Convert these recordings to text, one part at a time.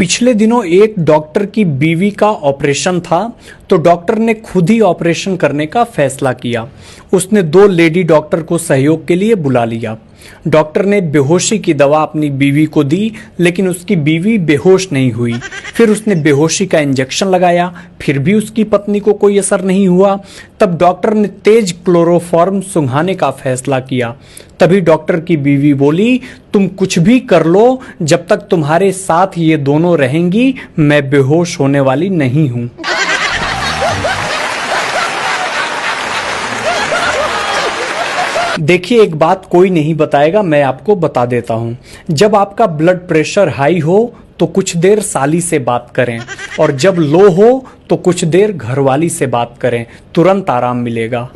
पिछले दिनों एक डॉक्टर की बीवी का ऑपरेशन था, तो डॉक्टर ने खुद ही ऑपरेशन करने का फैसला किया। उसने 2 लेडी डॉक्टर को सहयोग के लिए बुला लिया। डॉक्टर ने बेहोशी की दवा अपनी बीवी को दी, लेकिन उसकी बीवी बेहोश नहीं हुई। फिर उसने बेहोशी का इंजेक्शन लगाया, फिर भी उसकी पत्नी को कोई असर नहीं हुआ। तब डॉक्टर ने तेज क्लोरोफॉर्म सुंघाने का फैसला किया। तभी डॉक्टर की बीवी बोली, तुम कुछ भी कर लो, जब तक तुम्हारे साथ ये दोनों रहेंगी मैं बेहोश होने वाली नहीं हूं। देखिए, एक बात कोई नहीं बताएगा, मैं आपको बता देता हूं। जब आपका ब्लड प्रेशर हाई हो तो कुछ देर साली से बात करें, और जब लो हो तो कुछ देर घरवाली से बात करें, तुरंत आराम मिलेगा।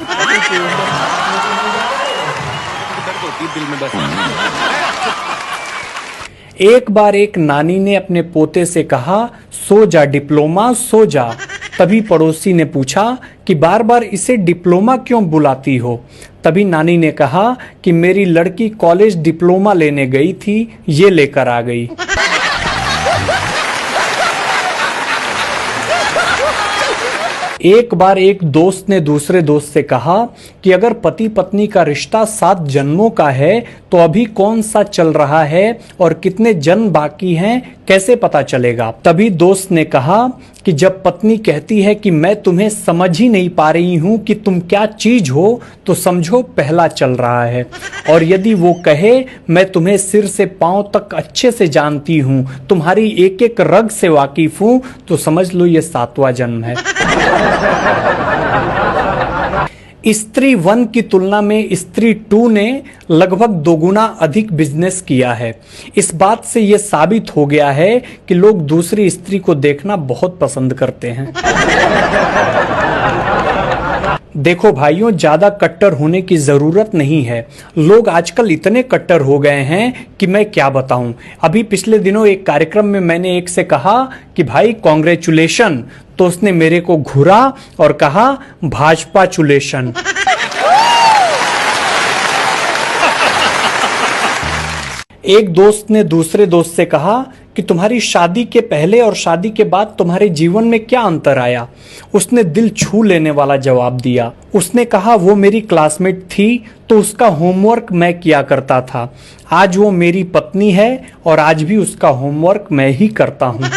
एक बार एक नानी ने अपने पोते से कहा, सो जा डिप्लोमा सो जा। तभी पड़ोसी ने पूछा कि बार बार इसे डिप्लोमा क्यों बुलाती हो। तभी नानी ने कहा कि मेरी लड़की कॉलेज डिप्लोमा लेने गई थी, ये लेकर आ गई। एक बार एक दोस्त ने दूसरे दोस्त से कहा कि अगर पति पत्नी का रिश्ता 7 जन्मों का है तो अभी कौन सा चल रहा है और कितने जन्म बाकी हैं कैसे पता चलेगा। तभी दोस्त ने कहा कि जब पत्नी कहती है कि मैं तुम्हें समझ ही नहीं पा रही हूं कि तुम क्या चीज हो, तो समझो पहला चल रहा है। और यदि वो कहे मैं तुम्हें सिर से पांव तक अच्छे से जानती हूं, तुम्हारी एक एक रग से वाकिफ हूं, तो समझ लो ये 7वां जन्म है। स्त्री 1 की तुलना में स्त्री 2 ने लगभग 2 गुना अधिक बिजनेस किया है। इस बात से यह साबित हो गया है कि लोग दूसरी स्त्री को देखना बहुत पसंद करते हैं। देखो भाइयों, ज्यादा कट्टर होने की जरूरत नहीं है। लोग आजकल इतने कट्टर हो गए हैं कि मैं क्या बताऊं। अभी पिछले दिनों एक कार्यक्रम में मैंने एक से कहा कि भाई कांग्रेचुलेशन, तो उसने मेरे को घूरा और कहा भाजपा चुलेशन। एक दोस्त ने दूसरे दोस्त से कहा कि तुम्हारी शादी के पहले और शादी के बाद तुम्हारे जीवन में क्या अंतर आया। उसने दिल छू लेने वाला जवाब दिया। उसने कहा वो मेरी क्लासमेट थी तो उसका होमवर्क मैं किया करता था। आज वो मेरी पत्नी है और आज भी उसका होमवर्क मैं ही करता हूं।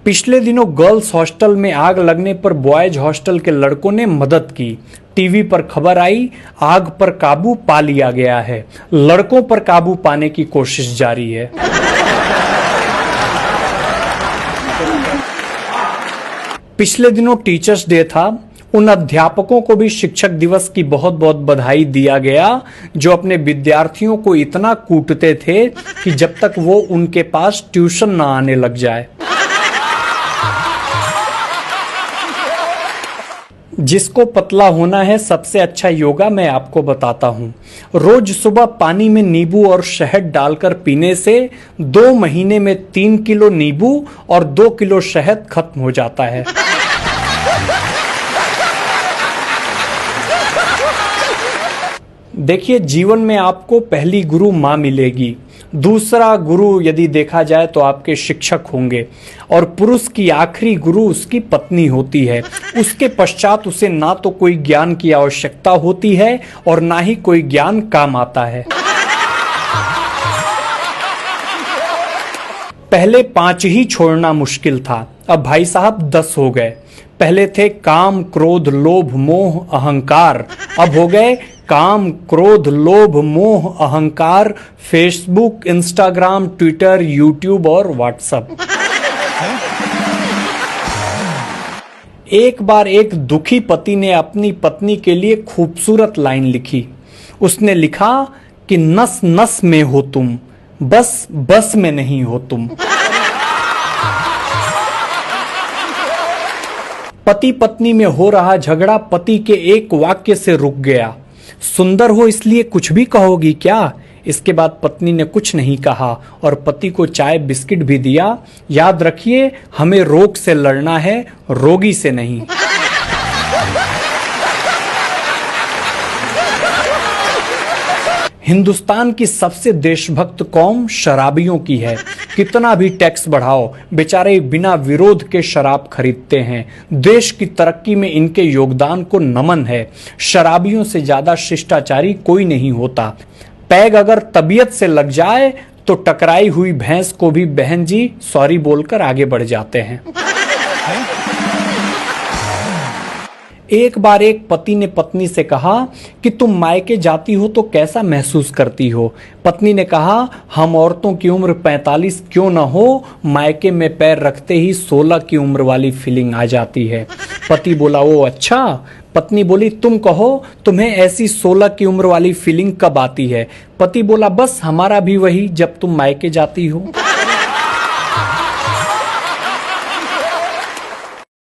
पिछले दिनों गर्ल्स हॉस्टल में आग लगने पर बॉयज हॉस्टल के लड़कों ने मदद की। टीवी पर खबर आई, आग पर काबू पा लिया गया है। लड़कों पर काबू पाने की कोशिश जारी है। पिछले दिनों टीचर्स डे था। उन अध्यापकों को भी शिक्षक दिवस की बहुत बहुत बधाई दिया गया जो अपने विद्यार्थियों को इतना कूटते थे कि जब तक वो उनके पास ट्यूशन न आने लग जाए। जिसको पतला होना है, सबसे अच्छा योगा मैं आपको बताता हूं। रोज सुबह पानी में नींबू और शहद डालकर पीने से 2 महीने में 3 किलो नींबू और 2 किलो शहद खत्म हो जाता है। देखिए, जीवन में आपको पहली गुरु माँ मिलेगी। दूसरा गुरु यदि देखा जाए तो आपके शिक्षक होंगे, और पुरुष की आखिरी गुरु उसकी पत्नी होती है। उसके पश्चात उसे ना तो कोई ज्ञान की आवश्यकता होती है और ना ही कोई ज्ञान काम आता है। पहले 5 ही छोड़ना मुश्किल था, अब भाई साहब 10 हो गए। पहले थे काम, क्रोध, लोभ, मोह, अहंकार। अब हो गए काम, क्रोध, लोभ, मोह, अहंकार, फेसबुक, इंस्टाग्राम, ट्विटर, यूट्यूब और व्हाट्सएप। एक बार एक दुखी पति ने अपनी पत्नी के लिए खूबसूरत लाइन लिखी। उसने लिखा कि नस नस में हो तुम, बस बस में नहीं हो तुम। पति पत्नी में हो रहा झगड़ा पति के एक वाक्य से रुक गया। सुंदर हो इसलिए कुछ भी कहोगी क्या? इसके बाद पत्नी ने कुछ नहीं कहा और पति को चाय बिस्किट भी दिया। याद रखिए, हमें रोग से लड़ना है, रोगी से नहीं। हिंदुस्तान की सबसे देशभक्त कौम शराबियों की है। कितना भी टैक्स बढ़ाओ, बेचारे बिना विरोध के शराब खरीदते हैं। देश की तरक्की में इनके योगदान को नमन है। शराबियों से ज्यादा शिष्टाचारी कोई नहीं होता। पैग अगर तबीयत से लग जाए तो टकराई हुई भैंस को भी बहन जी सॉरी बोलकर आगे बढ़ जाते हैं। एक बार एक पति ने पत्नी से कहा कि तुम मायके जाती हो तो कैसा महसूस करती हो। पत्नी ने कहा, हम औरतों की उम्र 45 क्यों ना हो, मायके में पैर रखते ही 16 की उम्र वाली फीलिंग आ जाती है। पति बोला, ओ अच्छा। पत्नी बोली, तुम कहो तुम्हें ऐसी 16 की उम्र वाली फीलिंग कब आती है। पति बोला, बस हमारा भी वही, जब तुम मायके जाती हो।